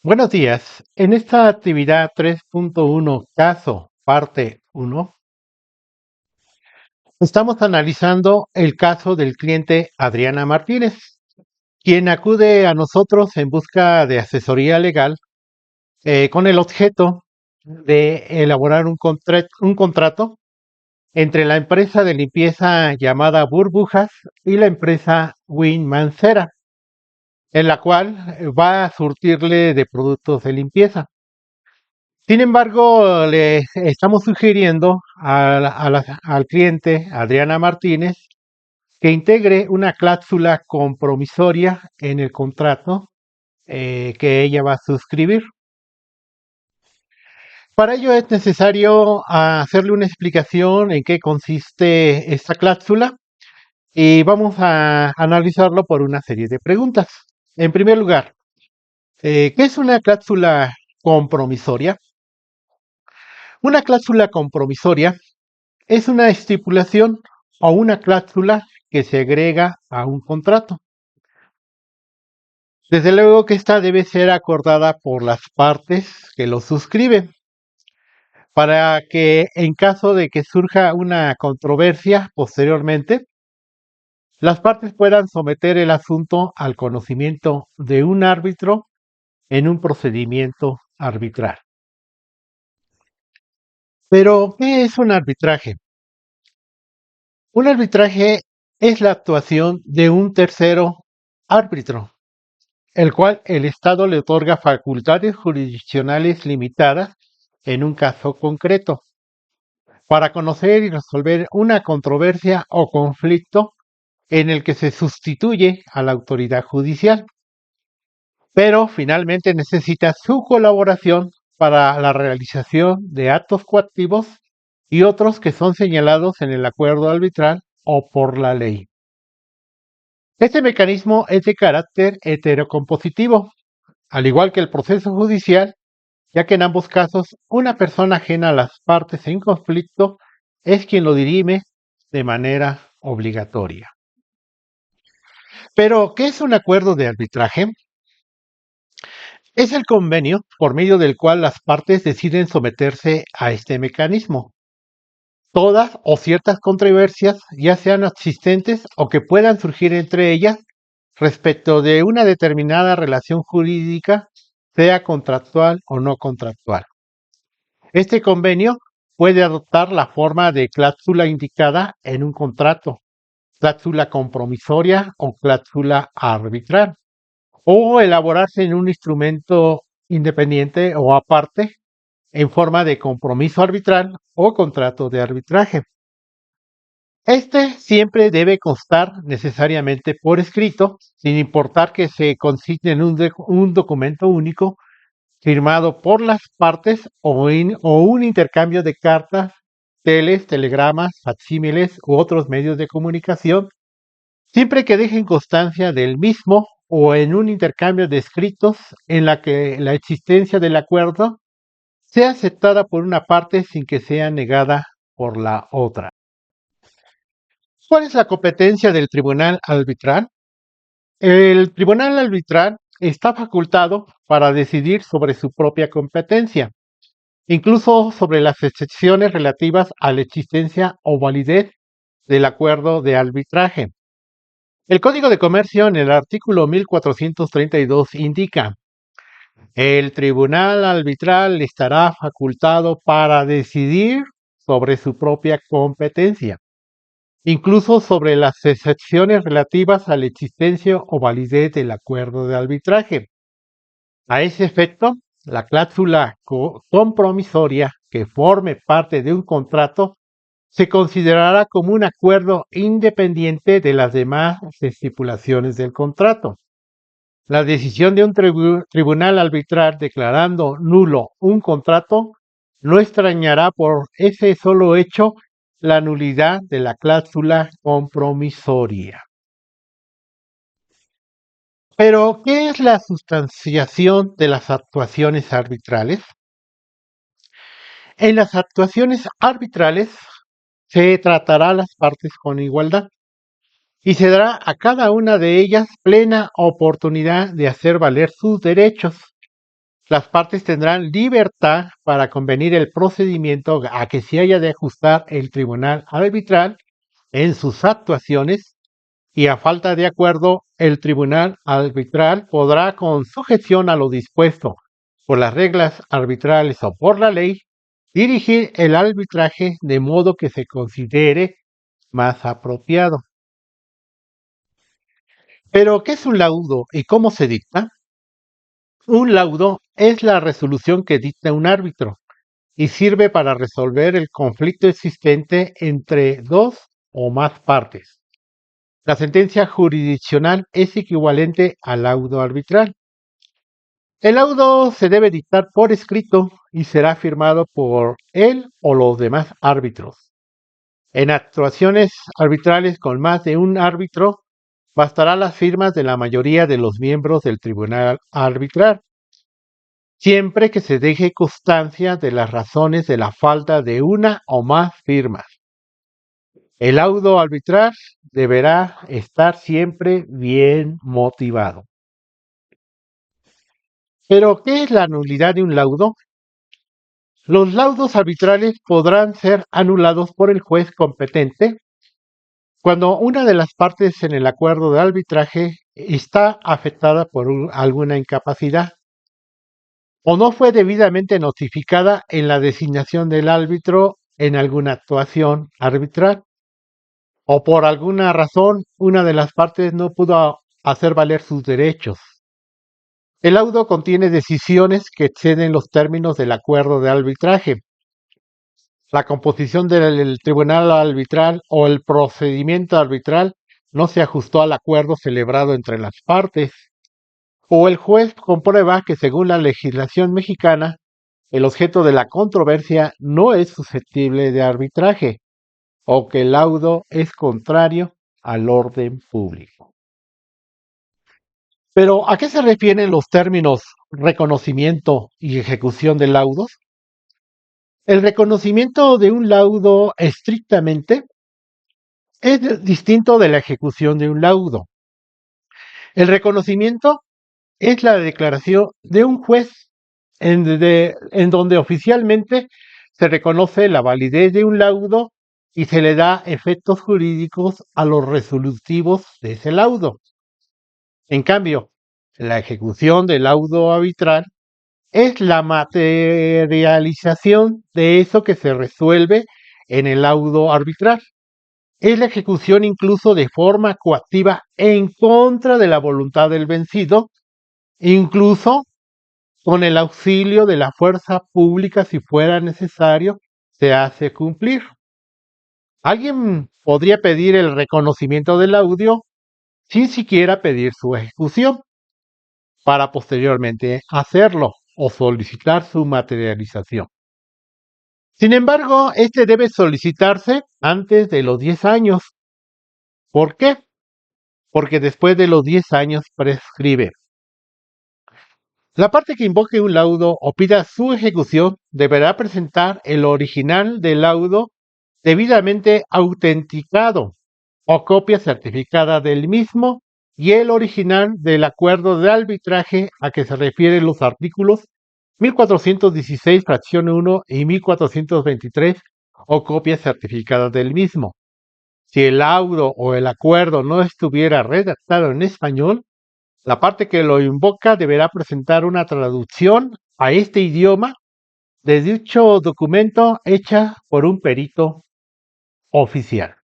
Buenos días. En esta actividad 3.1 caso parte 1, estamos analizando el caso del cliente Adriana Martínez, quien acude a nosotros en busca de asesoría legal con el objeto de elaborar un contrato entre la empresa de limpieza llamada Burbujas y la empresa Win Mancera, en la cual va a surtirle de productos de limpieza. Sin embargo, le estamos sugiriendo al cliente, Adriana Martínez, que integre una cláusula compromisoria en el contrato que ella va a suscribir. Para ello es necesario hacerle una explicación en qué consiste esta cláusula y vamos a analizarlo por una serie de preguntas. En primer lugar, ¿qué es una cláusula compromisoria? Una cláusula compromisoria es una estipulación o una cláusula que se agrega a un contrato. Desde luego que esta debe ser acordada por las partes que lo suscriben, para que en caso de que surja una controversia posteriormente, las partes puedan someter el asunto al conocimiento de un árbitro en un procedimiento arbitral. Pero, ¿qué es un arbitraje? Un arbitraje es la actuación de un tercero árbitro, el cual el Estado le otorga facultades jurisdiccionales limitadas en un caso concreto, para conocer y resolver una controversia o conflicto en el que se sustituye a la autoridad judicial, pero finalmente necesita su colaboración para la realización de actos coactivos y otros que son señalados en el acuerdo arbitral o por la ley. Este mecanismo es de carácter heterocompositivo, al igual que el proceso judicial, ya que en ambos casos una persona ajena a las partes en conflicto es quien lo dirime de manera obligatoria. Pero, ¿qué es un acuerdo de arbitraje? Es el convenio por medio del cual las partes deciden someterse a este mecanismo. Todas o ciertas controversias, ya sean existentes o que puedan surgir entre ellas, respecto de una determinada relación jurídica, sea contractual o no contractual. Este convenio puede adoptar la forma de cláusula indicada en un contrato, cláusula compromisoria o cláusula arbitral, o elaborarse en un instrumento independiente o aparte en forma de compromiso arbitral o contrato de arbitraje. Este siempre debe constar necesariamente por escrito, sin importar que se consigne en un documento único firmado por las partes o un intercambio de cartas, telegramas, facsímiles u otros medios de comunicación, siempre que dejen constancia del mismo o en un intercambio de escritos en la que la existencia del acuerdo sea aceptada por una parte sin que sea negada por la otra. ¿Cuál es la competencia del tribunal arbitral? El tribunal arbitral está facultado para decidir sobre su propia competencia, incluso sobre las excepciones relativas a la existencia o validez del acuerdo de arbitraje. El Código de Comercio en el artículo 1432 indica: el tribunal arbitral estará facultado para decidir sobre su propia competencia, incluso sobre las excepciones relativas a la existencia o validez del acuerdo de arbitraje. A ese efecto, la cláusula compromisoria que forme parte de un contrato se considerará como un acuerdo independiente de las demás estipulaciones del contrato. La decisión de un tribunal arbitral declarando nulo un contrato no extrañará por ese solo hecho la nulidad de la cláusula compromisoria. Pero, ¿qué es la sustanciación de las actuaciones arbitrales? En las actuaciones arbitrales se tratará a las partes con igualdad y se dará a cada una de ellas plena oportunidad de hacer valer sus derechos, Las partes tendrán libertad para convenir el procedimiento a que se haya de ajustar el tribunal arbitral en sus actuaciones y a falta de acuerdo, el tribunal arbitral podrá, con sujeción a lo dispuesto por las reglas arbitrales o por la ley, dirigir el arbitraje de modo que se considere más apropiado. Pero, ¿qué es un laudo y cómo se dicta? Un laudo es la resolución que dicta un árbitro y sirve para resolver el conflicto existente entre dos o más partes. La sentencia jurisdiccional es equivalente al laudo arbitral. El laudo se debe dictar por escrito y será firmado por él o los demás árbitros. En actuaciones arbitrales con más de un árbitro, bastará las firmas de la mayoría de los miembros del tribunal arbitral, siempre que se deje constancia de las razones de la falta de una o más firmas. El laudo arbitral deberá estar siempre bien motivado. Pero, ¿qué es la nulidad de un laudo? Los laudos arbitrales podrán ser anulados por el juez competente cuando una de las partes en el acuerdo de arbitraje está afectada por alguna incapacidad o no fue debidamente notificada en la designación del árbitro en alguna actuación arbitral, o por alguna razón una de las partes no pudo hacer valer sus derechos. El laudo contiene decisiones que exceden los términos del acuerdo de arbitraje. La composición del tribunal arbitral o el procedimiento arbitral no se ajustó al acuerdo celebrado entre las partes, o el juez comprueba que según la legislación mexicana, el objeto de la controversia no es susceptible de arbitraje, o que el laudo es contrario al orden público. Pero, ¿a qué se refieren los términos reconocimiento y ejecución de laudos? El reconocimiento de un laudo estrictamente es distinto de la ejecución de un laudo. El reconocimiento es la declaración de un juez en donde oficialmente se reconoce la validez de un laudo y se le da efectos jurídicos a los resolutivos de ese laudo. En cambio, la ejecución del laudo arbitral es la materialización de eso que se resuelve en el laudo arbitral. Es la ejecución incluso de forma coactiva en contra de la voluntad del vencido, incluso con el auxilio de la fuerza pública si fuera necesario, se hace cumplir. Alguien podría pedir el reconocimiento del audio sin siquiera pedir su ejecución, para posteriormente hacerlo o solicitar su materialización. Sin embargo, este debe solicitarse antes de los 10 años. ¿Por qué? Porque después de los 10 años prescribe. La parte que invoque un laudo o pida su ejecución deberá presentar el original del laudo debidamente autenticado o copia certificada del mismo y el original del acuerdo de arbitraje a que se refieren los artículos 1416 fracción 1 y 1423 o copia certificada del mismo. Si el laudo o el acuerdo no estuviera redactado en español, la parte que lo invoca deberá presentar una traducción a este idioma de dicho documento hecha por un perito oficial.